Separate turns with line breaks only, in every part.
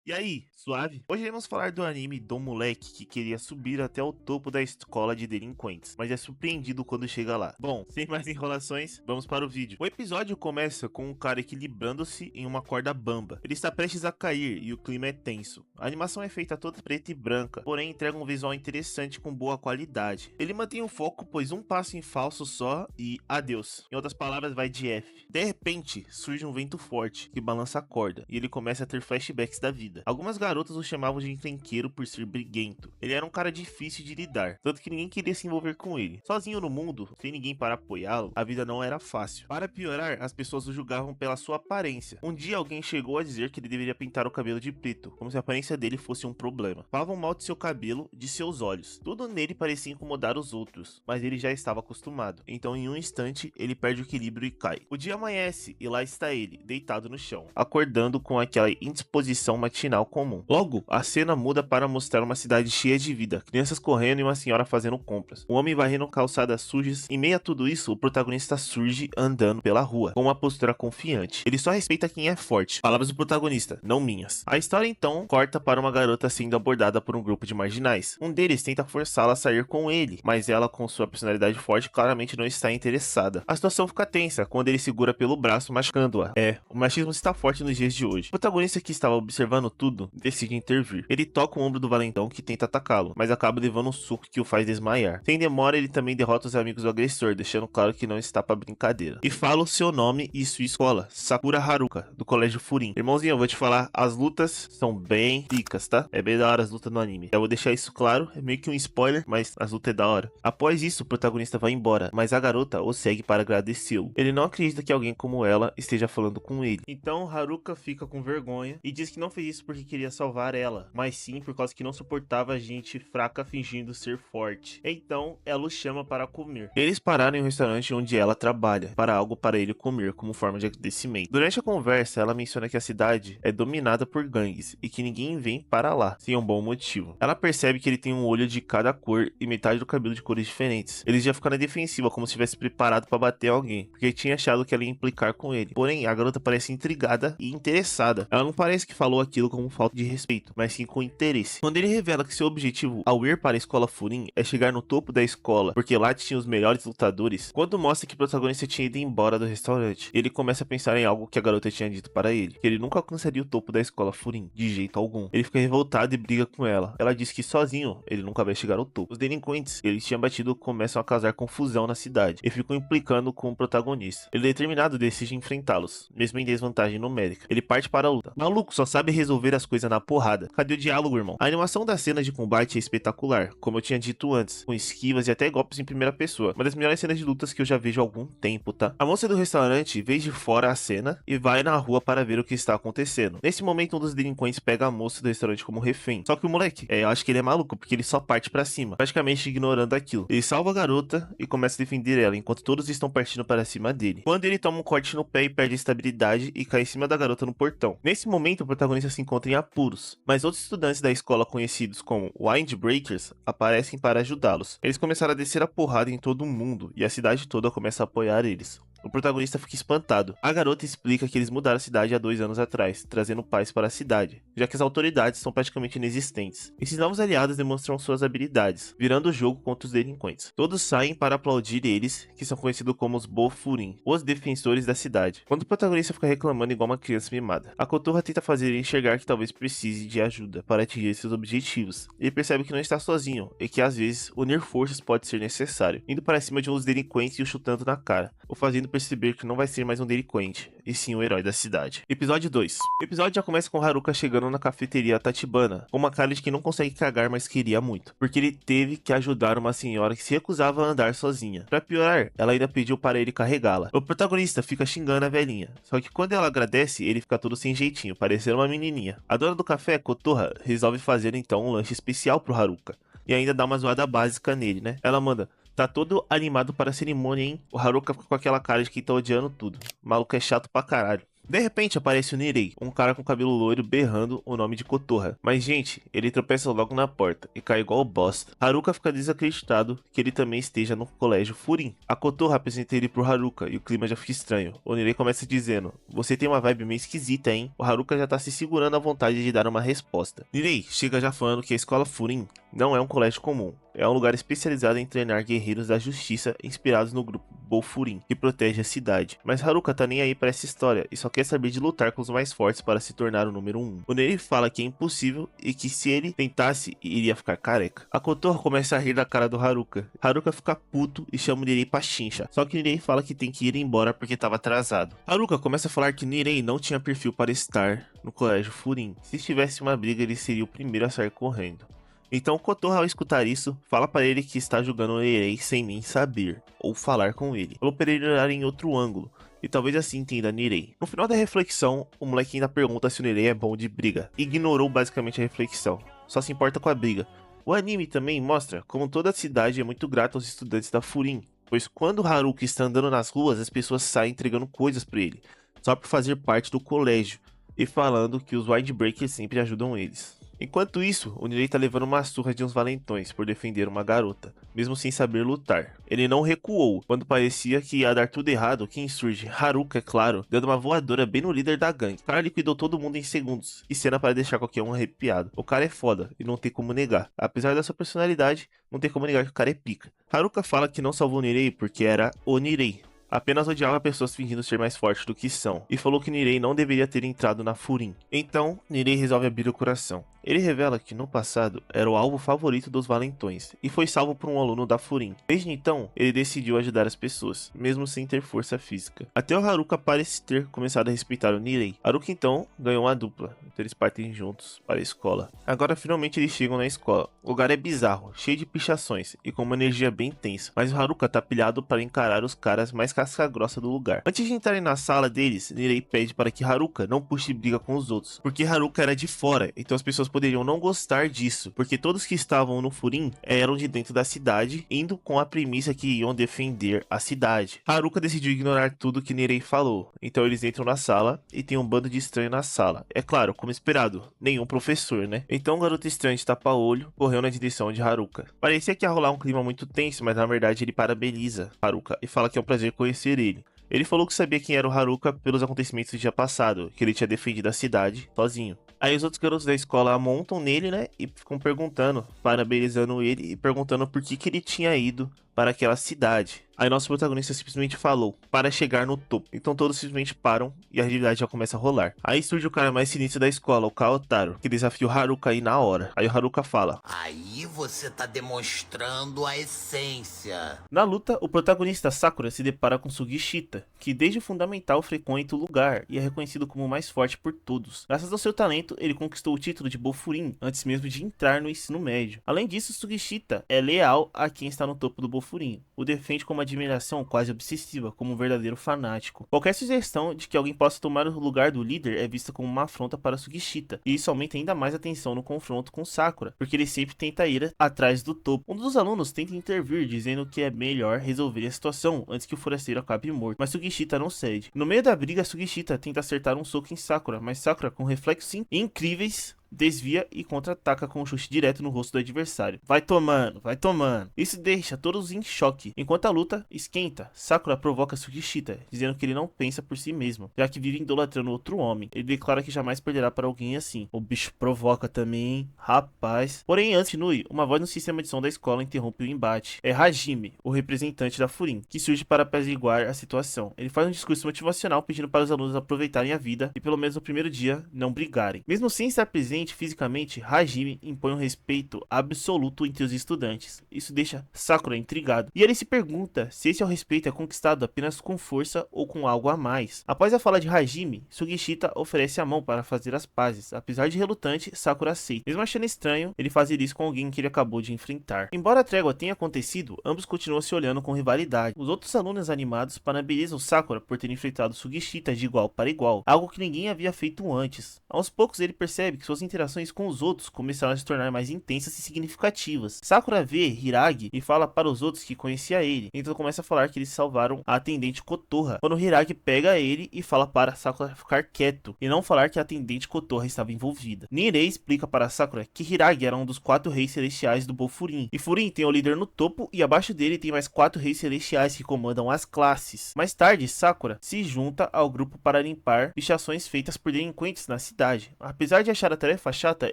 E aí, suave? Hoje iremos falar do anime do moleque que queria subir até o topo da escola de delinquentes, mas é surpreendido quando chega lá. Bom, sem mais enrolações, vamos para o vídeo. O episódio começa com um cara equilibrando-se em uma corda bamba. Ele está prestes a cair e o clima é tenso. A animação é feita toda preta e branca, porém entrega um visual interessante com boa qualidade. Ele mantém o foco, pois um passo em falso só e adeus. Em outras palavras, vai de F. De repente, surge um vento forte que balança a corda e ele começa a ter flashbacks da vida. Algumas garotas o chamavam de encrenqueiro por ser briguento. Ele era um cara difícil de lidar, tanto que ninguém queria se envolver com ele. Sozinho no mundo, sem ninguém para apoiá-lo, a vida não era fácil. Para piorar, as pessoas o julgavam pela sua aparência. Um dia alguém chegou a dizer que ele deveria pintar o cabelo de preto, como se a aparência dele fosse um problema. Falavam mal de seu cabelo, de seus olhos. Tudo nele parecia incomodar os outros, mas ele já estava acostumado. Então em um instante, ele perde o equilíbrio e cai. O dia amanhece e lá está ele, deitado no chão, acordando com aquela indisposição matinal comum. Logo, a cena muda para mostrar uma cidade cheia de vida, crianças correndo e uma senhora fazendo compras. Um homem varrendo calçadas sujas. Em meio a tudo isso, o protagonista surge andando pela rua, com uma postura confiante. Ele só respeita quem é forte. Palavras do protagonista, não minhas. A história então corta para uma garota sendo abordada por um grupo de marginais. Um deles tenta forçá-la a sair com ele, mas ela, com sua personalidade forte, claramente não está interessada. A situação fica tensa quando ele segura pelo braço, machucando-a. O machismo está forte nos dias de hoje. O protagonista, que estava observando tudo, decide intervir. Ele toca o ombro do valentão, que tenta atacá-lo, mas acaba levando um soco que o faz desmaiar. Sem demora, ele também derrota os amigos do agressor, deixando claro que não está pra brincadeira. E fala o seu nome e sua escola, Sakura Haruka, do Colégio Furin. Irmãozinho, eu vou te falar, as lutas são bem ricas, tá? É bem da hora as lutas no anime. Eu vou deixar isso claro, é meio que um spoiler, mas as lutas é da hora. Após isso, o protagonista vai embora, mas a garota o segue para agradecê-lo. Ele não acredita que alguém como ela esteja falando com ele. Então Haruka fica com vergonha e diz que não fez isso porque queria salvar ela, mas sim por causa que não suportava gente fraca fingindo ser forte. Então ela o chama para comer. Eles pararam em um restaurante onde ela trabalha, para algo para ele comer como forma de agradecimento. Durante a conversa, ela menciona que a cidade é dominada por gangues e que ninguém vem para lá sem um bom motivo. Ela percebe que ele tem um olho de cada cor e metade do cabelo de cores diferentes. Ele já fica na defensiva, como se estivesse preparado para bater alguém, porque tinha achado que ela ia implicar com ele. Porém, a garota parece intrigada e interessada. Ela não parece que falou aquilo como falta de respeito, mas sim com interesse. Quando ele revela que seu objetivo ao ir para a escola Furin é chegar no topo da escola, porque lá tinha os melhores lutadores, quando mostra que o protagonista tinha ido embora do restaurante, ele começa a pensar em algo que a garota tinha dito para ele, que ele nunca alcançaria o topo da escola Furin, de jeito algum. Ele fica revoltado e briga com ela. Ela diz que sozinho ele nunca vai chegar ao topo. Os delinquentes que ele tinha batido começam a causar confusão na cidade e ficam implicando com o protagonista. Ele, determinado, decide enfrentá-los, mesmo em desvantagem numérica. Ele parte para a luta. Maluco só sabe resolver as coisas na porrada. Cadê o diálogo, irmão? A animação das cenas de combate é espetacular, como eu tinha dito antes, com esquivas e até golpes em primeira pessoa. Uma das melhores cenas de lutas que eu já vejo há algum tempo, tá? A moça do restaurante vê de fora a cena e vai na rua para ver o que está acontecendo. Nesse momento, um dos delinquentes pega a moça do restaurante como refém. Só que o moleque, eu acho que ele é maluco, porque ele só parte pra cima, praticamente ignorando aquilo. Ele salva a garota e começa a defender ela, enquanto todos estão partindo para cima dele. Quando ele toma um corte no pé e perde a estabilidade e cai em cima da garota no portão. Nesse momento, o protagonista se encontra em apuros, mas outros estudantes da escola, conhecidos como Windbreakers, aparecem para ajudá-los. Eles começaram a descer a porrada em todo mundo e a cidade toda começa a apoiar eles. O protagonista fica espantado. A garota explica que eles mudaram a cidade há 2 anos atrás, trazendo paz para a cidade, já que as autoridades são praticamente inexistentes. Esses novos aliados demonstram suas habilidades, virando o jogo contra os delinquentes. Todos saem para aplaudir eles, que são conhecidos como os Bofurin, os defensores da cidade. Quando o protagonista fica reclamando igual uma criança mimada, a Kotoha tenta fazer ele enxergar que talvez precise de ajuda para atingir seus objetivos. Ele percebe que não está sozinho e que às vezes unir forças pode ser necessário, indo para cima de um dos delinquentes e o chutando na cara, o fazendo perceber que não vai ser mais um delinquente, e sim o herói da cidade. Episódio 2. O episódio já começa com Haruka chegando na cafeteria Tatibana, com uma cara de que não consegue cagar, mas queria muito, porque ele teve que ajudar uma senhora que se recusava a andar sozinha. Pra piorar, ela ainda pediu para ele carregá-la. O protagonista fica xingando a velhinha, só que quando ela agradece, ele fica todo sem jeitinho, parecendo uma menininha. A dona do café, Kotoha, resolve fazer então um lanche especial pro Haruka, e ainda dá uma zoada básica nele, né? Ela manda: tá todo animado para a cerimônia, hein? O Haruka fica com aquela cara de quem tá odiando tudo. O maluco é chato pra caralho. De repente aparece o Nirei, um cara com cabelo loiro berrando o nome de Kotoha. Mas gente, ele tropeça logo na porta e cai igual bosta. Haruka fica desacreditado que ele também esteja no colégio Furin. A Kotoha apresenta ele pro Haruka e o clima já fica estranho. O Nirei começa dizendo: "Você tem uma vibe meio esquisita, hein?" O Haruka já tá se segurando à vontade de dar uma resposta. Nirei chega já falando que a escola Furin não é um colégio comum. É um lugar especializado em treinar guerreiros da justiça inspirados no grupo Bofurin, que protege a cidade. Mas Haruka tá nem aí pra essa história e só quer saber de lutar com os mais fortes para se tornar o número 1. O Neri fala que é impossível e que se ele tentasse, iria ficar careca. A Kotoha começa a rir da cara do Haruka. Haruka fica puto e chama o Nirei pra chincha. Só que o Nirei fala que tem que ir embora porque tava atrasado. Haruka começa a falar que Nirei não tinha perfil para estar no colégio Furin. Se tivesse uma briga, ele seria o primeiro a sair correndo. Então Kotoha, ao escutar isso, fala para ele que está julgando o Nirei sem nem saber, ou falar com ele. Falou para ele olhar em outro ângulo, e talvez assim entenda Nirei. No final da reflexão, o moleque ainda pergunta se o Nirei é bom de briga. Ignorou basicamente a reflexão, só se importa com a briga. O anime também mostra como toda a cidade é muito grata aos estudantes da Furin, pois quando Haruka está andando nas ruas, as pessoas saem entregando coisas para ele, só por fazer parte do colégio, e falando que os Windbreakers sempre ajudam eles. Enquanto isso, o Nirei tá levando uma surra de uns valentões por defender uma garota, mesmo sem saber lutar. Ele não recuou, quando parecia que ia dar tudo errado, quem surge? Haruka, é claro, dando uma voadora bem no líder da gangue. O cara liquidou todo mundo em segundos, e cena para deixar qualquer um arrepiado. O cara é foda, e não tem como negar. Apesar da sua personalidade, não tem como negar que o cara é pica. Haruka fala que não salvou o Nirei porque era o Nirei. Apenas odiava pessoas fingindo ser mais fortes do que são, e falou que Nirei não deveria ter entrado na Furin. Então, Nirei resolve abrir o coração. Ele revela que no passado era o alvo favorito dos valentões, e foi salvo por um aluno da Furin. Desde então, ele decidiu ajudar as pessoas, mesmo sem ter força física. Até o Haruka parece ter começado a respeitar o Nirei. Haruka então ganhou uma dupla, então eles partem juntos para a escola. Agora finalmente eles chegam na escola. O lugar é bizarro, cheio de pichações, e com uma energia bem tensa, mas o Haruka tá pilhado para encarar os caras mais casca grossa do lugar. Antes de entrarem na sala deles, Nirei pede para que Haruka não puxe briga com os outros, porque Haruka era de fora, então as pessoas poderiam não gostar disso, porque todos que estavam no Furin eram de dentro da cidade, indo com a premissa que iam defender a cidade. Haruka decidiu ignorar tudo que Nirei falou, então eles entram na sala e tem um bando de estranho na sala. É claro, como esperado, nenhum professor, né? Então o garoto estranho de tapa-olho correu na direção de Haruka. Parecia que ia rolar um clima muito tenso, mas na verdade ele parabeniza Haruka e fala que é um prazer conhecer ele. Ele falou que sabia quem era o Haruka pelos acontecimentos do dia passado, que ele tinha defendido a cidade sozinho. Aí os outros garotos da escola montam nele, né, e ficam perguntando, parabenizando ele e perguntando por que ele tinha ido para aquela cidade. Aí nosso protagonista simplesmente falou, para chegar no topo. Então todos simplesmente param e a atividade já começa a rolar. Aí surge o cara mais sinistro da escola, o Kaotaro, que desafia o Haruka aí na hora. Aí o Haruka fala:
"Aí você tá demonstrando a essência."
Na luta, o protagonista Sakura se depara com Sugishita, que desde o fundamental frequenta o lugar e é reconhecido como o mais forte por todos. Graças ao seu talento, ele conquistou o título de Bofurin antes mesmo de entrar no ensino médio. Além disso, Sugishita é leal a quem está no topo do Bofurin, o defende com uma admiração quase obsessiva, como um verdadeiro fanático. Qualquer sugestão de que alguém possa tomar o lugar do líder é vista como uma afronta para Sugishita, e isso aumenta ainda mais a tensão no confronto com Sakura, porque ele sempre tenta ir atrás do topo. Um dos alunos tenta intervir, dizendo que é melhor resolver a situação antes que o forasteiro acabe morto, mas Sugishita não cede. No meio da briga, Sugishita tenta acertar um soco em Sakura, mas Sakura, com reflexos incríveis, desvia e contra-ataca com um chute direto no rosto do adversário. Vai tomando, vai tomando. Isso deixa todos em choque. Enquanto a luta esquenta, Sakura provoca Sugishita, dizendo que ele não pensa por si mesmo, já que vive idolatrando outro homem. Ele declara que jamais perderá para alguém assim. O bicho provoca também, rapaz. Porém, antes de Nui, uma voz no sistema de som da escola interrompe o embate. É Hajime, o representante da Furin, que surge para apaziguar a situação. Ele faz um discurso motivacional pedindo para os alunos aproveitarem a vida e pelo menos no primeiro dia não brigarem. Mesmo sem estar presente fisicamente, Hajime impõe um respeito absoluto entre os estudantes. Isso deixa Sakura intrigado, e ele se pergunta se esse respeito é conquistado apenas com força ou com algo a mais. Após a fala de Hajime, Sugishita oferece a mão para fazer as pazes. Apesar de relutante, Sakura aceita. Mesmo achando estranho ele fazer isso com alguém que ele acabou de enfrentar. Embora a trégua tenha acontecido, ambos continuam se olhando com rivalidade. Os outros alunos animados parabenizam Sakura por ter enfrentado Sugishita de igual para igual, algo que ninguém havia feito antes. Aos poucos ele percebe que suas interações com os outros começaram a se tornar mais intensas e significativas. Sakura vê Hiragi e fala para os outros que conhecia ele, então começa a falar que eles salvaram a atendente Kotoha, quando Hiragi pega ele e fala para Sakura ficar quieto, e não falar que a atendente Kotoha estava envolvida. Nirei explica para Sakura que Hiragi era um dos 4 reis celestiais do Bofurin, e Furin tem o líder no topo e abaixo dele tem mais 4 reis celestiais que comandam as classes. Mais tarde, Sakura se junta ao grupo para limpar pichações feitas por delinquentes na cidade. Apesar de achar a tarefa chata,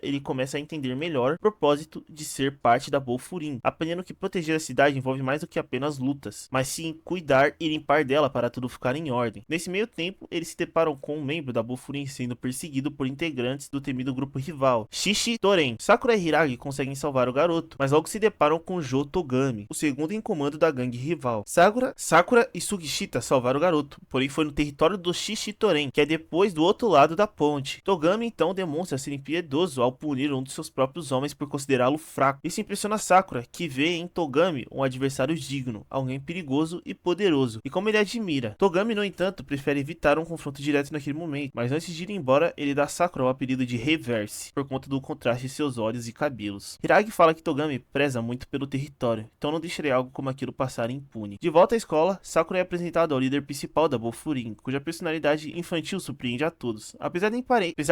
ele começa a entender melhor o propósito de ser parte da Bofurin, aprendendo que proteger a cidade envolve mais do que apenas lutas, mas sim cuidar e limpar dela para tudo ficar em ordem. Nesse meio tempo, eles se deparam com um membro da Bofurin sendo perseguido por integrantes do temido grupo rival, Shishi Toren. Sakura e Hiragi conseguem salvar o garoto, mas logo se deparam com Jo Togami, o segundo em comando da gangue rival. Sakura e Sugishita salvaram o garoto, porém foi no território do Shishi Toren, que é depois do outro lado da ponte. Togami então demonstra ser impiedoso ao punir um dos seus próprios homens por considerá-lo fraco. Isso impressiona Sakura, que vê em Togami um adversário digno, alguém perigoso e poderoso, e como ele admira. Togami, no entanto, prefere evitar um confronto direto naquele momento, mas antes de ir embora, ele dá a Sakura o apelido de Reverse, por conta do contraste de seus olhos e cabelos. Hiragi fala que Togami preza muito pelo território, então não deixaria algo como aquilo passar impune. De volta à escola, Sakura é apresentado ao líder principal da Bofurin, cuja personalidade infantil surpreende a todos. Apesar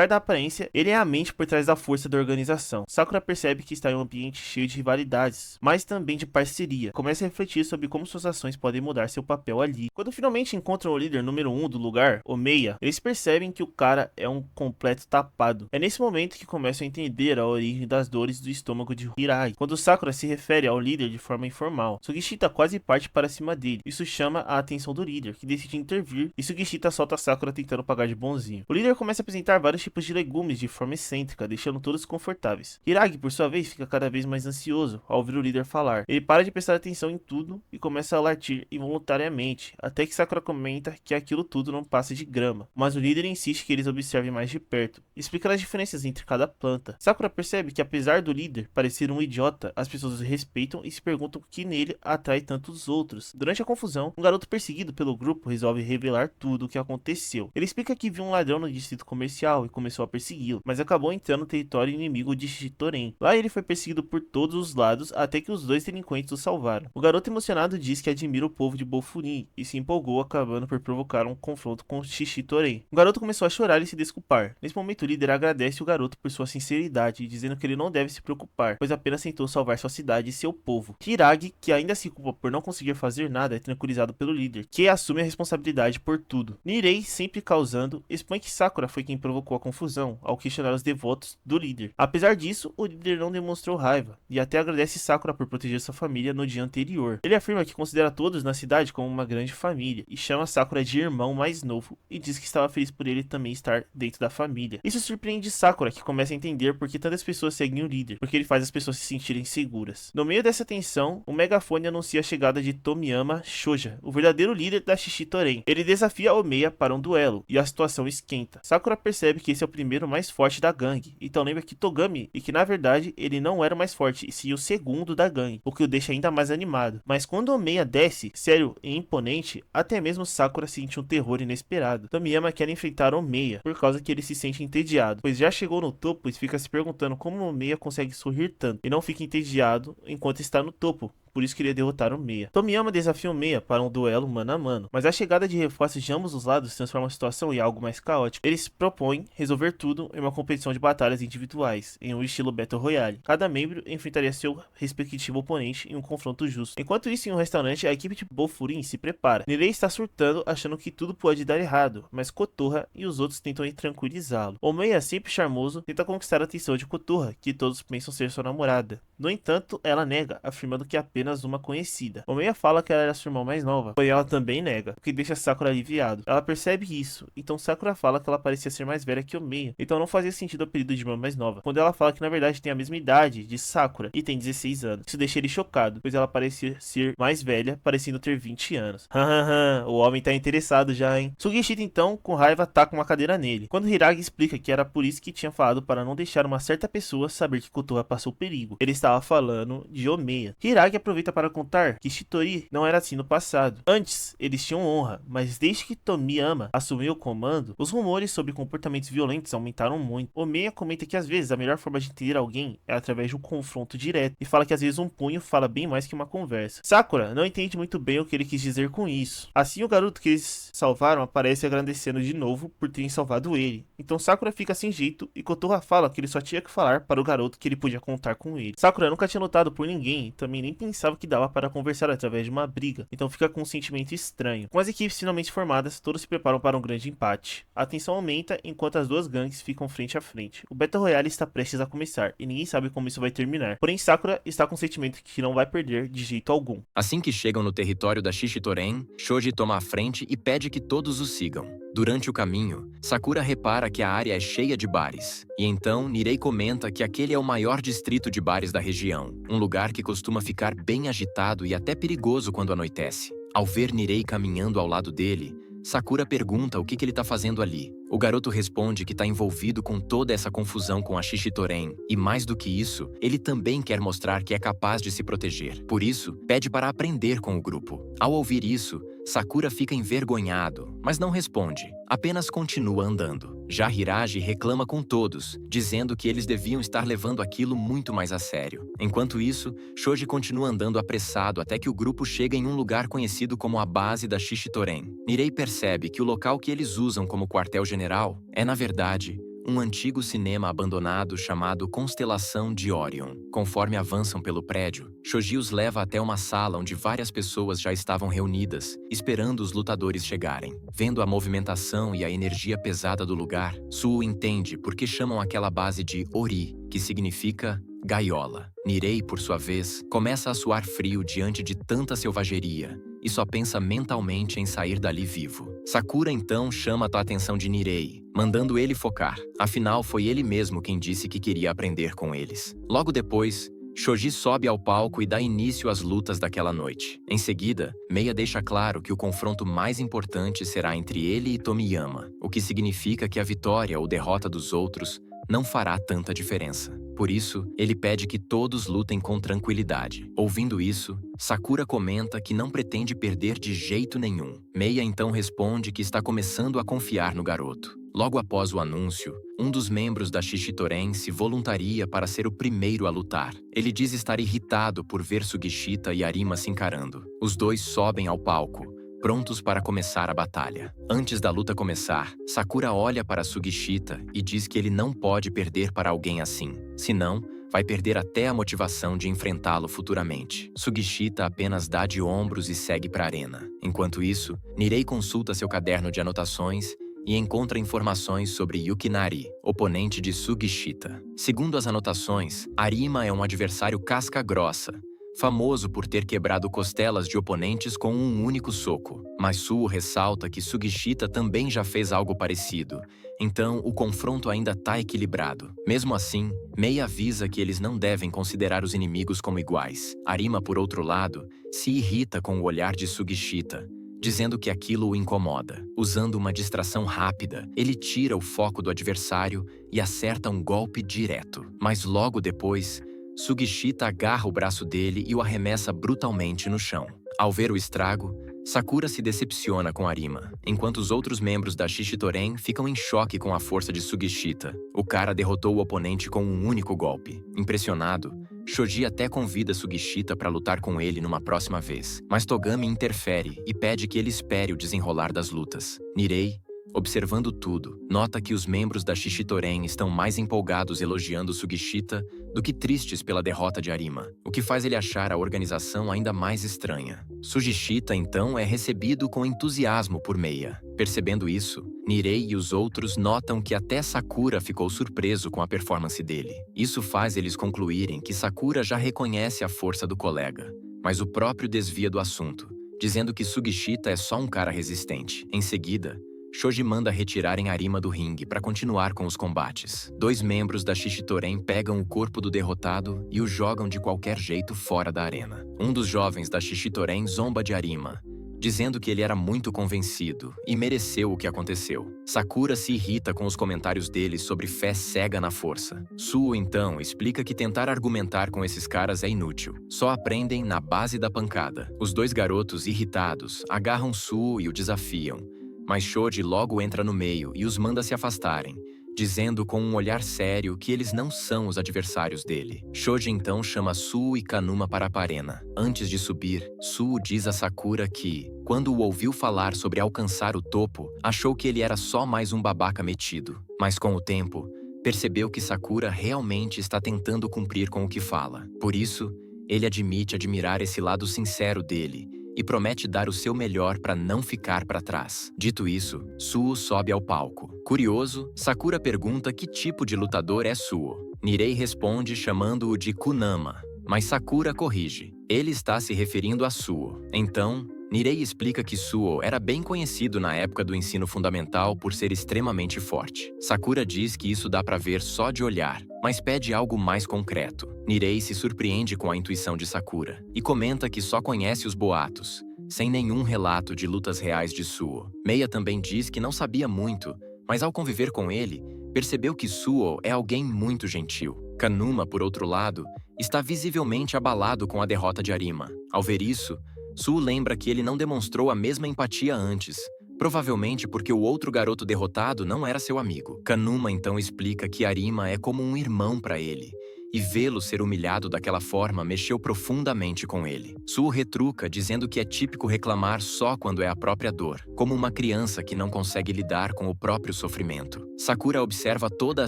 da aparência, ele é a mente por trás da força da organização. Sakura percebe que está em um ambiente cheio de rivalidades, mas também de parceria. Começa a refletir sobre como suas ações podem mudar seu papel ali. Quando finalmente encontram o líder número 1 do lugar, Omeia, eles percebem que o cara é um completo tapado. É nesse momento que começam a entender a origem das dores do estômago de Hiragi, quando Sakura se refere ao líder de forma informal. Sugishita quase parte para cima dele. Isso chama a atenção do líder, que decide intervir, e Sugishita solta Sakura tentando pagar de bonzinho. O líder começa a apresentar vários tipos de legumes de forma excêntrica, deixando todos confortáveis. Hiragi, por sua vez, fica cada vez mais ansioso ao ouvir o líder falar. Ele para de prestar atenção em tudo e começa a latir involuntariamente, até que Sakura comenta que aquilo tudo não passa de grama, mas o líder insiste que eles observem mais de perto, explica as diferenças entre cada planta. Sakura percebe que, apesar do líder parecer um idiota, as pessoas o respeitam e se perguntam o que nele atrai tantos outros. Durante a confusão, um garoto perseguido pelo grupo resolve revelar tudo o que aconteceu. Ele explica que viu um ladrão no distrito comercial e começou a persegui-lo, mas acabou entrando no território inimigo de Shitoren. Lá ele foi perseguido por todos os lados até que os 2 delinquentes o salvaram. O garoto emocionado diz que admira o povo de Bofurin e se empolgou, acabando por provocar um confronto com Shishitoren. O garoto começou a chorar e se desculpar. Nesse momento, o líder agradece o garoto por sua sinceridade, dizendo que ele não deve se preocupar, pois apenas tentou salvar sua cidade e seu povo. Hiragi, que ainda se culpa por não conseguir fazer nada, é tranquilizado pelo líder, que assume a responsabilidade por tudo. Nirei, sempre causando, expõe que Sakura foi quem provocou a confusão, ao questionar os devotos do líder. Apesar disso, o líder não demonstrou raiva, e até agradece Sakura por proteger sua família no dia anterior. Ele afirma que considera todos na cidade como uma grande família, e chama Sakura de irmão mais novo, e diz que estava feliz por ele também estar dentro da família. Isso surpreende Sakura, que começa a entender por que tantas pessoas seguem o líder, porque ele faz as pessoas se sentirem seguras. No meio dessa tensão, um megafone anuncia a chegada de Tomiyama Shoja, o verdadeiro líder da Shishitoren. Ele desafia Omeia para um duelo, e a situação esquenta. Sakura percebe que esse é o primeiro mais forte da gangue, então lembra que Togami, e que na verdade ele não era o mais forte, e sim o segundo da gangue, o que o deixa ainda mais animado. Mas quando Omeia desce, sério e imponente, até mesmo Sakura sente um terror inesperado. Tomiyama quer enfrentar Omeia, por causa que ele se sente entediado, pois já chegou no topo e fica se perguntando como Omeia consegue sorrir tanto, e não fica entediado enquanto está no topo. Por isso queria derrotar o Meia. Tomiyama desafia o Meia para um duelo mano a mano, mas a chegada de reforços de ambos os lados transforma a situação em algo mais caótico. Eles propõem resolver tudo em uma competição de batalhas individuais, em um estilo Battle Royale. Cada membro enfrentaria seu respectivo oponente em um confronto justo. Enquanto isso, em um restaurante, a equipe de Bofurin se prepara. Nirei está surtando, achando que tudo pode dar errado, mas Kotoha e os outros tentam tranquilizá-lo. O Meia, sempre charmoso, tenta conquistar a atenção de Kotoha, que todos pensam ser sua namorada. No entanto, ela nega, afirmando que é apenas uma conhecida. Omeia fala que ela era sua irmã mais nova, porém ela também nega, o que deixa Sakura aliviado. Ela percebe isso, então Sakura fala que ela parecia ser mais velha que Omeia, então não fazia sentido o apelido de irmã mais nova, quando ela fala que na verdade tem a mesma idade de Sakura e tem 16 anos. Isso deixa ele chocado, pois ela parecia ser mais velha, parecendo ter 20 anos. Hahaha, o homem tá interessado já, hein? Sugishita então, com raiva, taca uma cadeira nele, quando Hiragi explica que era por isso que tinha falado para não deixar uma certa pessoa saber que Kotoha passou perigo. Ele estava falando de Omeia. Hiragi aproveita aproveita para contar que Shitori não era assim no passado. Antes, eles tinham honra, mas desde que Tomiyama assumiu o comando, os rumores sobre comportamentos violentos aumentaram muito. O Meiya comenta que às vezes a melhor forma de entender alguém é através de um confronto direto, e fala que às vezes um punho fala bem mais que uma conversa. Sakura não entende muito bem o que ele quis dizer com isso. Assim, o garoto que eles salvaram aparece agradecendo de novo por terem salvado ele. Então Sakura fica sem jeito e Kotoha fala que ele só tinha que falar para o garoto que ele podia contar com ele. Sakura nunca tinha lutado por ninguém e também nem pensava que dava para conversar através de uma briga, então fica com um sentimento estranho. Com as equipes finalmente formadas, todos se preparam para um grande empate. A tensão aumenta enquanto as duas gangues ficam frente a frente. O Battle Royale está prestes a começar e ninguém sabe como isso vai terminar. Porém, Sakura está com o sentimento que não vai perder de jeito algum.
Assim que chegam no território da Shishitoren, Shoji toma a frente e pede que todos o sigam. Durante o caminho, Sakura repara que a área é cheia de bares. E então, Nirei comenta que aquele é o maior distrito de bares da região, um lugar que costuma ficar bem agitado e até perigoso quando anoitece. Ao ver Nirei caminhando ao lado dele, Sakura pergunta o que ele está fazendo ali. O garoto responde que está envolvido com toda essa confusão com a Shishitoren, e mais do que isso, ele também quer mostrar que é capaz de se proteger. Por isso, pede para aprender com o grupo. Ao ouvir isso, Sakura fica envergonhado, mas não responde, apenas continua andando. Já Hiraji reclama com todos, dizendo que eles deviam estar levando aquilo muito mais a sério. Enquanto isso, Shoji continua andando apressado até que o grupo chega em um lugar conhecido como a base da Shishitoren. Nirei percebe que o local que eles usam como quartel-general é, na verdade, um antigo cinema abandonado chamado Constelação de Orion. Conforme avançam pelo prédio, Shoji os leva até uma sala onde várias pessoas já estavam reunidas, esperando os lutadores chegarem. Vendo a movimentação e a energia pesada do lugar, Suo entende por que chamam aquela base de Ori, que significa gaiola. Nirei, por sua vez, começa a suar frio diante de tanta selvageria e só pensa mentalmente em sair dali vivo. Sakura então chama a atenção de Nirei, mandando ele focar. Afinal, foi ele mesmo quem disse que queria aprender com eles. Logo depois, Shoji sobe ao palco e dá início às lutas daquela noite. Em seguida, Meiya deixa claro que o confronto mais importante será entre ele e Tomiyama, o que significa que a vitória ou derrota dos outros não fará tanta diferença. Por isso, ele pede que todos lutem com tranquilidade. Ouvindo isso, Sakura comenta que não pretende perder de jeito nenhum. Meiya então responde que está começando a confiar no garoto. Logo após o anúncio, um dos membros da Shishitoren se voluntaria para ser o primeiro a lutar. Ele diz estar irritado por ver Sugishita e Arima se encarando. Os dois sobem ao palco, prontos para começar a batalha. Antes da luta começar, Sakura olha para Sugishita e diz que ele não pode perder para alguém assim. Senão, vai perder até a motivação de enfrentá-lo futuramente. Sugishita apenas dá de ombros e segue para a arena. Enquanto isso, Nirei consulta seu caderno de anotações e encontra informações sobre Yukinari, oponente de Sugishita. Segundo as anotações, Arima é um adversário casca-grossa, famoso por ter quebrado costelas de oponentes com um único soco. Mas Suo ressalta que Sugishita também já fez algo parecido, então o confronto ainda está equilibrado. Mesmo assim, Mei avisa que eles não devem considerar os inimigos como iguais. Arima, por outro lado, se irrita com o olhar de Sugishita, dizendo que aquilo o incomoda. Usando uma distração rápida, ele tira o foco do adversário e acerta um golpe direto. Mas logo depois, Sugishita agarra o braço dele e o arremessa brutalmente no chão. Ao ver o estrago, Sakura se decepciona com Arima, enquanto os outros membros da Shishitoren ficam em choque com a força de Sugishita. O cara derrotou o oponente com um único golpe. Impressionado, Shoji até convida Sugishita para lutar com ele numa próxima vez, mas Togami interfere e pede que ele espere o desenrolar das lutas. Nirei, observando tudo, nota que os membros da Shishitoren estão mais empolgados elogiando Sugishita do que tristes pela derrota de Arima, o que faz ele achar a organização ainda mais estranha. Sugishita, então, é recebido com entusiasmo por Meiya. Percebendo isso, Nirei e os outros notam que até Sakura ficou surpreso com a performance dele. Isso faz eles concluírem que Sakura já reconhece a força do colega, mas o próprio desvia do assunto, dizendo que Sugishita é só um cara resistente. Em seguida, Shoji manda retirarem Arima do ringue para continuar com os combates. Dois membros da Shishitoren pegam o corpo do derrotado e o jogam de qualquer jeito fora da arena. Um dos jovens da Shishitoren zomba de Arima, dizendo que ele era muito convencido e mereceu o que aconteceu. Sakura se irrita com os comentários dele sobre fé cega na força. Suo, então, explica que tentar argumentar com esses caras é inútil. Só aprendem na base da pancada. Os dois garotos, irritados, agarram Suo e o desafiam. Mas Shoji logo entra no meio e os manda se afastarem, dizendo com um olhar sério que eles não são os adversários dele. Shoji então chama Suo e Kanuma para a arena. Antes de subir, Suo diz a Sakura que, quando o ouviu falar sobre alcançar o topo, achou que ele era só mais um babaca metido. Mas com o tempo, percebeu que Sakura realmente está tentando cumprir com o que fala. Por isso, ele admite admirar esse lado sincero dele e promete dar o seu melhor para não ficar para trás. Dito isso, Suo sobe ao palco. Curioso, Sakura pergunta que tipo de lutador é Suo. Nirei responde chamando-o de Kunama, mas Sakura corrige. Ele está se referindo a Suo. Então, Nirei explica que Suo era bem conhecido na época do ensino fundamental por ser extremamente forte. Sakura diz que isso dá pra ver só de olhar, mas pede algo mais concreto. Nirei se surpreende com a intuição de Sakura e comenta que só conhece os boatos, sem nenhum relato de lutas reais de Suo. Meia também diz que não sabia muito, mas ao conviver com ele, percebeu que Suo é alguém muito gentil. Kanuma, por outro lado, está visivelmente abalado com a derrota de Arima. Ao ver isso, Suo lembra que ele não demonstrou a mesma empatia antes, provavelmente porque o outro garoto derrotado não era seu amigo. Kanuma então explica que Arima é como um irmão para ele, e vê-lo ser humilhado daquela forma mexeu profundamente com ele. Suo retruca dizendo que é típico reclamar só quando é a própria dor, como uma criança que não consegue lidar com o próprio sofrimento. Sakura observa toda a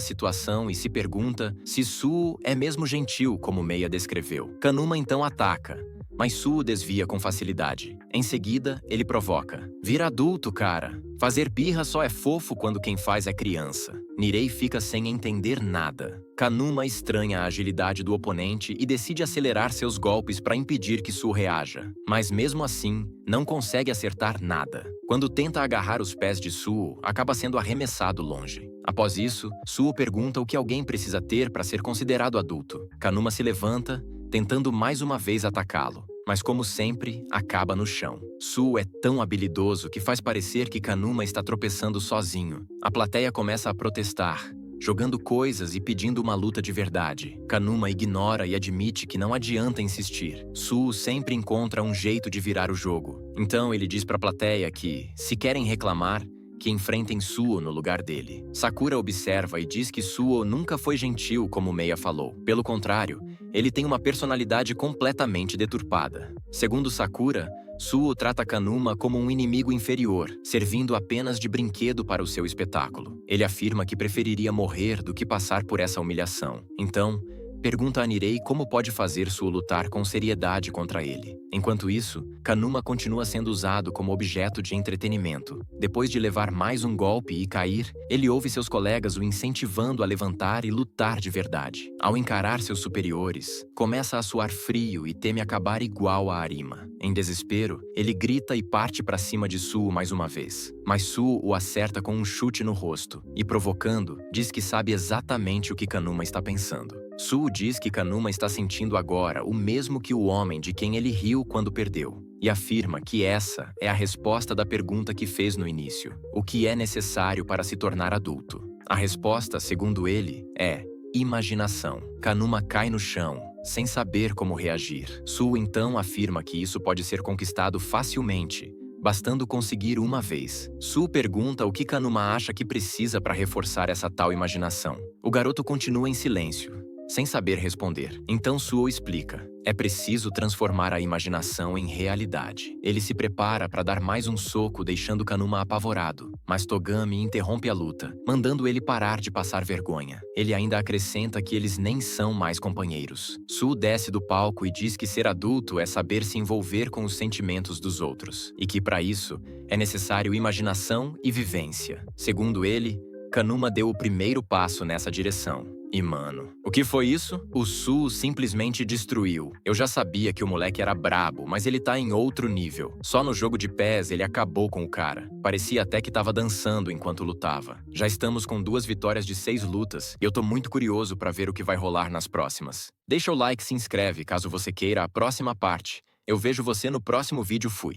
situação e se pergunta se Suo é mesmo gentil como Meia descreveu. Kanuma então ataca, mas Suo desvia com facilidade. Em seguida, ele provoca: "Vira adulto, cara. Fazer birra só é fofo quando quem faz é criança." Nirei fica sem entender nada. Kanuma estranha a agilidade do oponente e decide acelerar seus golpes para impedir que Suo reaja. Mas mesmo assim, não consegue acertar nada. Quando tenta agarrar os pés de Suo, acaba sendo arremessado longe. Após isso, Suo pergunta o que alguém precisa ter para ser considerado adulto. Kanuma se levanta, tentando mais uma vez atacá-lo, mas como sempre, acaba no chão. Suo é tão habilidoso que faz parecer que Kanuma está tropeçando sozinho. A plateia começa a protestar, jogando coisas e pedindo uma luta de verdade. Kanuma ignora e admite que não adianta insistir. Suo sempre encontra um jeito de virar o jogo. Então ele diz para a plateia que, se querem reclamar, que enfrentem Suo no lugar dele. Sakura observa e diz que Suo nunca foi gentil como Meia falou. Pelo contrário, ele tem uma personalidade completamente deturpada. Segundo Sakura, Suo trata Kanuma como um inimigo inferior, servindo apenas de brinquedo para o seu espetáculo. Ele afirma que preferiria morrer do que passar por essa humilhação. Então, pergunta a Nirei como pode fazer Suo lutar com seriedade contra ele. Enquanto isso, Kanuma continua sendo usado como objeto de entretenimento. Depois de levar mais um golpe e cair, ele ouve seus colegas o incentivando a levantar e lutar de verdade. Ao encarar seus superiores, começa a suar frio e teme acabar igual a Arima. Em desespero, ele grita e parte para cima de Suo mais uma vez. Mas Suo o acerta com um chute no rosto e, provocando, diz que sabe exatamente o que Kanuma está pensando. Suo diz que Kanuma está sentindo agora o mesmo que o homem de quem ele riu quando perdeu, e afirma que essa é a resposta da pergunta que fez no início: o que é necessário para se tornar adulto? A resposta, segundo ele, é imaginação. Kanuma cai no chão, sem saber como reagir. Suo então afirma que isso pode ser conquistado facilmente, bastando conseguir uma vez. Suo pergunta o que Kanuma acha que precisa para reforçar essa tal imaginação. O garoto continua em silêncio, sem saber responder. Então Suo explica: é preciso transformar a imaginação em realidade. Ele se prepara para dar mais um soco, deixando Kanuma apavorado, mas Togami interrompe a luta, mandando ele parar de passar vergonha. Ele ainda acrescenta que eles nem são mais companheiros. Suo desce do palco e diz que ser adulto é saber se envolver com os sentimentos dos outros, e que para isso é necessário imaginação e vivência. Segundo ele, Kanuma deu o primeiro passo nessa direção. E mano, o que foi isso? O Suo simplesmente destruiu. Eu já sabia que o moleque era brabo, mas ele tá em outro nível. Só no jogo de pés ele acabou com o cara. Parecia até que tava dançando enquanto lutava. Já estamos com 2 vitórias de 6 lutas, e eu tô muito curioso pra ver o que vai rolar nas próximas. Deixa o like e se inscreve caso você queira a próxima parte. Eu vejo você no próximo vídeo. Fui.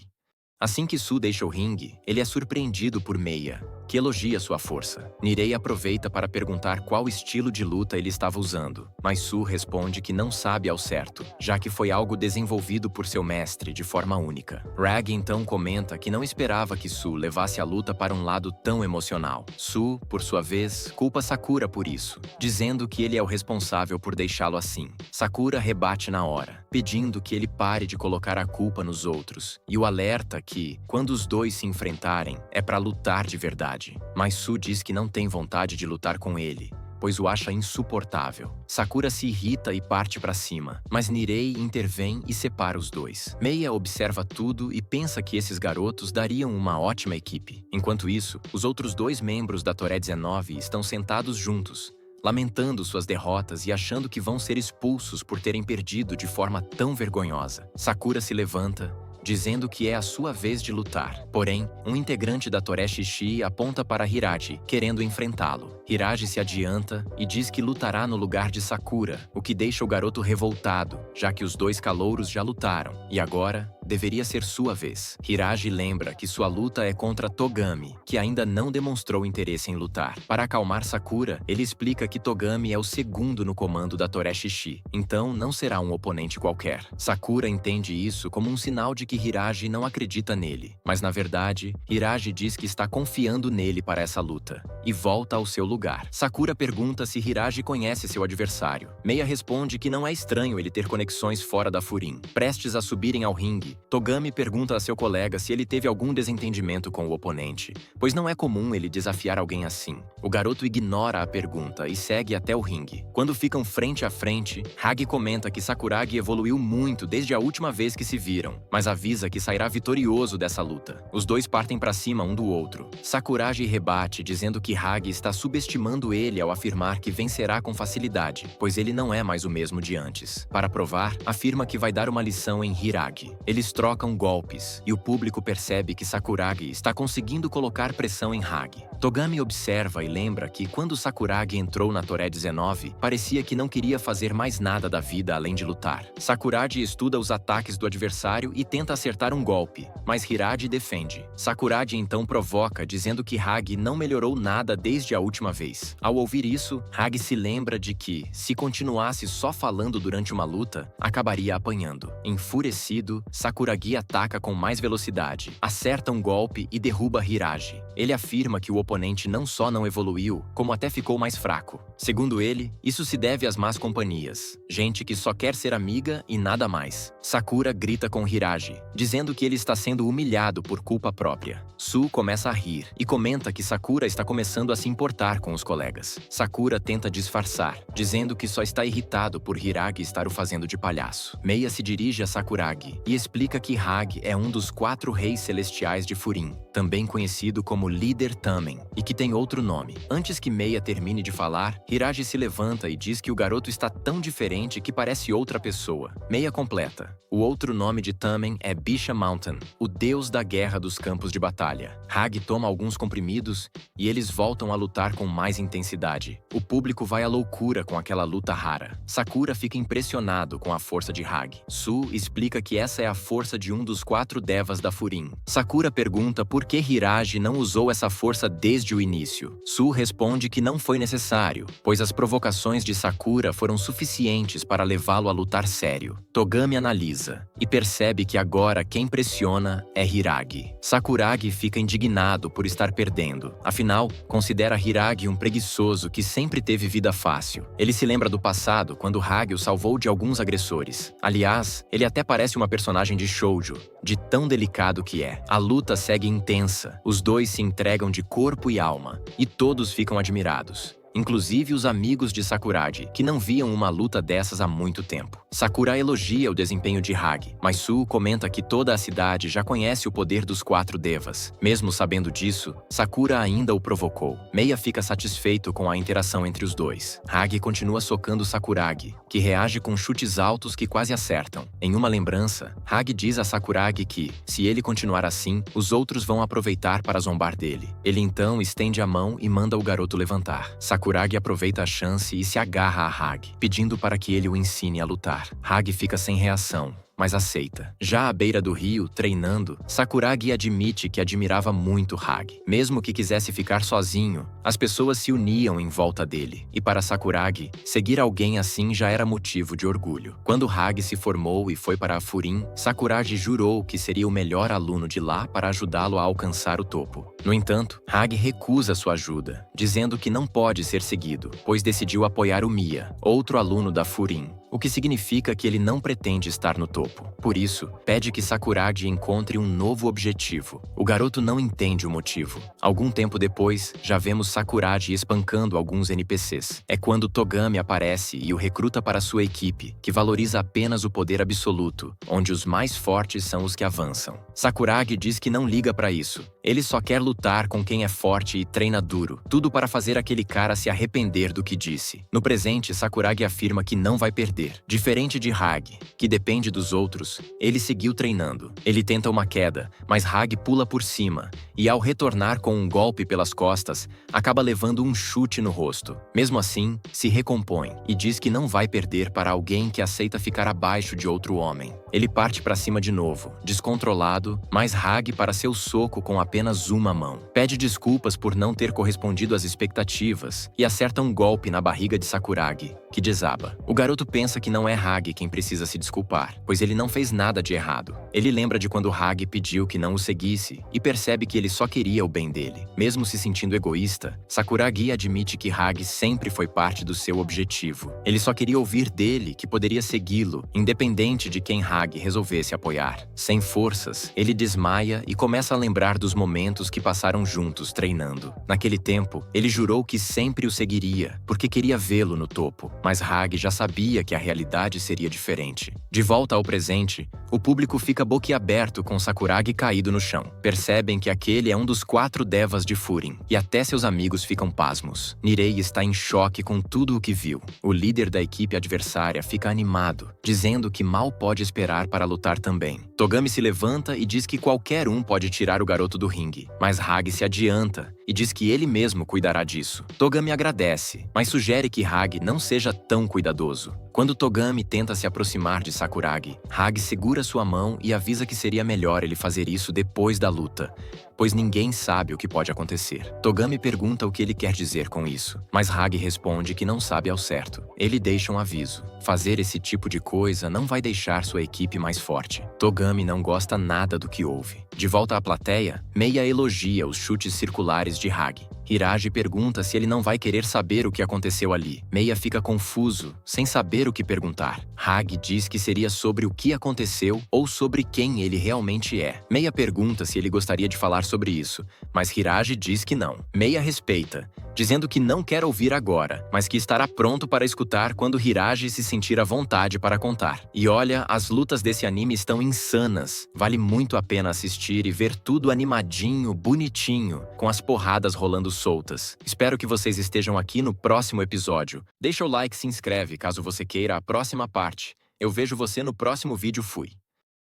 Assim que Su deixa o ringue, ele é surpreendido por Meiya, que elogia sua força. Nirei aproveita para perguntar qual estilo de luta ele estava usando, mas Su responde que não sabe ao certo, já que foi algo desenvolvido por seu mestre de forma única. Rag então comenta que não esperava que Su levasse a luta para um lado tão emocional. Su, por sua vez, culpa Sakura por isso, dizendo que ele é o responsável por deixá-lo assim. Sakura rebate na hora, pedindo que ele pare de colocar a culpa nos outros, e o alerta que, quando os dois se enfrentarem, é para lutar de verdade. Mas Su diz que não tem vontade de lutar com ele, pois o acha insuportável. Sakura se irrita e parte para cima, mas Nirei intervém e separa os dois. Meiya observa tudo e pensa que esses garotos dariam uma ótima equipe. Enquanto isso, os outros dois membros da Toré 19 estão sentados juntos, lamentando suas derrotas e achando que vão ser expulsos por terem perdido de forma tão vergonhosa. Sakura se levanta, dizendo que é a sua vez de lutar. Porém, um integrante da Toré Shishi aponta para Hiraji, querendo enfrentá-lo. Hiraji se adianta e diz que lutará no lugar de Sakura, o que deixa o garoto revoltado, já que os dois calouros já lutaram, e agora deveria ser sua vez. Hiraji lembra que sua luta é contra Togami, que ainda não demonstrou interesse em lutar. Para acalmar Sakura, ele explica que Togami é o segundo no comando da Toré Shishi, então não será um oponente qualquer. Sakura entende isso como um sinal de que Hiraji não acredita nele, mas na verdade, Hiraji diz que está confiando nele para essa luta, e volta ao seu lugar. Sakura pergunta se Hiraji conhece seu adversário. Meiya responde que não é estranho ele ter conexões fora da Furin. Prestes a subirem ao ringue, Togami pergunta a seu colega se ele teve algum desentendimento com o oponente, pois não é comum ele desafiar alguém assim. O garoto ignora a pergunta e segue até o ringue. Quando ficam frente a frente, Hagi comenta que Sakuragi evoluiu muito desde a última vez que se viram, mas avisa que sairá vitorioso dessa luta. Os dois partem para cima um do outro. Sakuragi rebate, dizendo que Hagi está subestimando ele ao afirmar que vencerá com facilidade, pois ele não é mais o mesmo de antes. Para provar, afirma que vai dar uma lição em Hiragi. Eles trocam golpes, e o público percebe que Sakuragi está conseguindo colocar pressão em Hagi. Togami observa e lembra que quando Sakuragi entrou na Toré 19, parecia que não queria fazer mais nada da vida além de lutar. Sakuragi estuda os ataques do adversário e tenta acertar um golpe, mas Hiraji defende. Sakuragi então provoca, dizendo que Hagi não melhorou nada desde a última vez. Ao ouvir isso, Hagi se lembra de que, se continuasse só falando durante uma luta, acabaria apanhando. Enfurecido, Sakuragi ataca com mais velocidade, acerta um golpe e derruba Hiraji. Ele afirma que o oponente não só não evoluiu, como até ficou mais fraco. Segundo ele, isso se deve às más companhias, gente que só quer ser amiga e nada mais. Sakura grita com Hiraji, dizendo que ele está sendo humilhado por culpa própria. Su começa a rir e comenta que Sakura está começando a se importar com os colegas. Sakura tenta disfarçar, dizendo que só está irritado por Hiragi estar o fazendo de palhaço. Meiya se dirige a Sakuragi e explica que Hagi é um dos 4 reis celestiais de Furin, também conhecido como Líder Tamen, e que tem outro nome. Antes que Meiya termine de falar, Hiraji se levanta e diz que o garoto está tão diferente que parece outra pessoa. Meiya completa: o outro nome de Tamen é Bisha Mountain, o deus da guerra dos campos de batalha. Hagi toma alguns comprimidos e eles voltam a lutar com mais intensidade. O público vai à loucura com aquela luta rara. Sakura fica impressionado com a força de Hagi. Su explica que essa é a força de um dos 4 devas da Furin. Sakura pergunta por que Hiraji não usou essa força desde o início. Su responde que não foi necessário, pois as provocações de Sakura foram suficientes para levá-lo a lutar sério. Togami analisa e percebe que agora quem pressiona é Hiragi. Sakuragi fica indignado por estar perdendo. Afinal, considera Hiragi um preguiçoso que sempre teve vida fácil. Ele se lembra do passado, quando Hagi o salvou de alguns agressores. Aliás, ele até parece uma personagem de shoujo, de tão delicado que é. A luta segue intensa, os dois se entregam de corpo e alma, e todos ficam admirados. Inclusive os amigos de Sakuragi, que não viam uma luta dessas há muito tempo. Sakura elogia o desempenho de Hagi, mas Su comenta que toda a cidade já conhece o poder dos 4 devas. Mesmo sabendo disso, Sakura ainda o provocou. Meiya fica satisfeito com a interação entre os dois. Hagi continua socando Sakuragi, que reage com chutes altos que quase acertam. Em uma lembrança, Hagi diz a Sakuragi que, se ele continuar assim, os outros vão aproveitar para zombar dele. Ele então estende a mão e manda o garoto levantar. Sakuragi aproveita a chance e se agarra a Hagi, pedindo para que ele o ensine a lutar. Hagi fica sem reação, mas aceita. Já à beira do rio, treinando, Sakuragi admite que admirava muito Hagi. Mesmo que quisesse ficar sozinho, as pessoas se uniam em volta dele. E para Sakuragi, seguir alguém assim já era motivo de orgulho. Quando Hagi se formou e foi para a Furin, Sakuragi jurou que seria o melhor aluno de lá para ajudá-lo a alcançar o topo. No entanto, Hagi recusa sua ajuda, dizendo que não pode ser seguido, pois decidiu apoiar o Miya, outro aluno da Furin, o que significa que ele não pretende estar no topo. Por isso, pede que Sakuragi encontre um novo objetivo. O garoto não entende o motivo. Algum tempo depois, já vemos Sakuragi espancando alguns NPCs. É quando Togami aparece e o recruta para sua equipe, que valoriza apenas o poder absoluto, onde os mais fortes são os que avançam. Sakuragi diz que não liga para isso. Ele só quer lutar com quem é forte e treina duro, tudo para fazer aquele cara se arrepender do que disse. No presente, Sakuragi afirma que não vai perder. Diferente de Hagi, que depende dos outros, ele seguiu treinando. Ele tenta uma queda, mas Hagi pula por cima, e ao retornar com um golpe pelas costas, acaba levando um chute no rosto. Mesmo assim, se recompõe e diz que não vai perder para alguém que aceita ficar abaixo de outro homem. Ele parte para cima de novo, descontrolado, mas Hagi para seu soco com apenas uma mão. Pede desculpas por não ter correspondido às expectativas e acerta um golpe na barriga de Sakuragi, que desaba. O garoto pensa que não é Hagi quem precisa se desculpar, pois ele não fez nada de errado. Ele lembra de quando Hagi pediu que não o seguisse e percebe que ele só queria o bem dele. Mesmo se sentindo egoísta, Sakuragi admite que Hagi sempre foi parte do seu objetivo. Ele só queria ouvir dele que poderia segui-lo, independente de quem Hagi resolvesse apoiar. Sem forças, ele desmaia e começa a lembrar dos momentos que passaram juntos treinando. Naquele tempo, ele jurou que sempre o seguiria, porque queria vê-lo no topo, mas Hagi já sabia que a realidade seria diferente. De volta ao presente, o público fica boquiaberto com Sakuragi caído no chão. Percebem que aquele é um dos 4 devas de Furin, e até seus amigos ficam pasmos. Nirei está em choque com tudo o que viu. O líder da equipe adversária fica animado, dizendo que mal pode esperar para lutar também. Togami se levanta e diz que qualquer um pode tirar o garoto do ringue, mas Hagi se adianta e diz que ele mesmo cuidará disso. Togami agradece, mas sugere que Hagi não seja tão cuidadoso. Quando Togami tenta se aproximar de Sakuragi, Hagi segura sua mão e avisa que seria melhor ele fazer isso depois da luta, pois ninguém sabe o que pode acontecer. Togami pergunta o que ele quer dizer com isso, mas Hagi responde que não sabe ao certo. Ele deixa um aviso. Fazer esse tipo de coisa não vai deixar sua equipe mais forte. Togami não gosta nada do que ouve. De volta à plateia, Meiya elogia os chutes circulares de Hagi. Hiragi pergunta se ele não vai querer saber o que aconteceu ali. Meiya fica confuso, sem saber o que perguntar. Hagi diz que seria sobre o que aconteceu ou sobre quem ele realmente é. Meiya pergunta se ele gostaria de falar sobre isso, mas Hiragi diz que não. Meiya respeita, dizendo que não quer ouvir agora, mas que estará pronto para escutar quando Hiragi se sentir à vontade para contar. E olha, as lutas desse anime estão insanas. Vale muito a pena assistir e ver tudo animadinho, bonitinho, com as porradas rolando soltas. Espero que vocês estejam aqui no próximo episódio. Deixa o like e se inscreve caso você queira a próxima parte. Eu vejo você no próximo vídeo. Fui!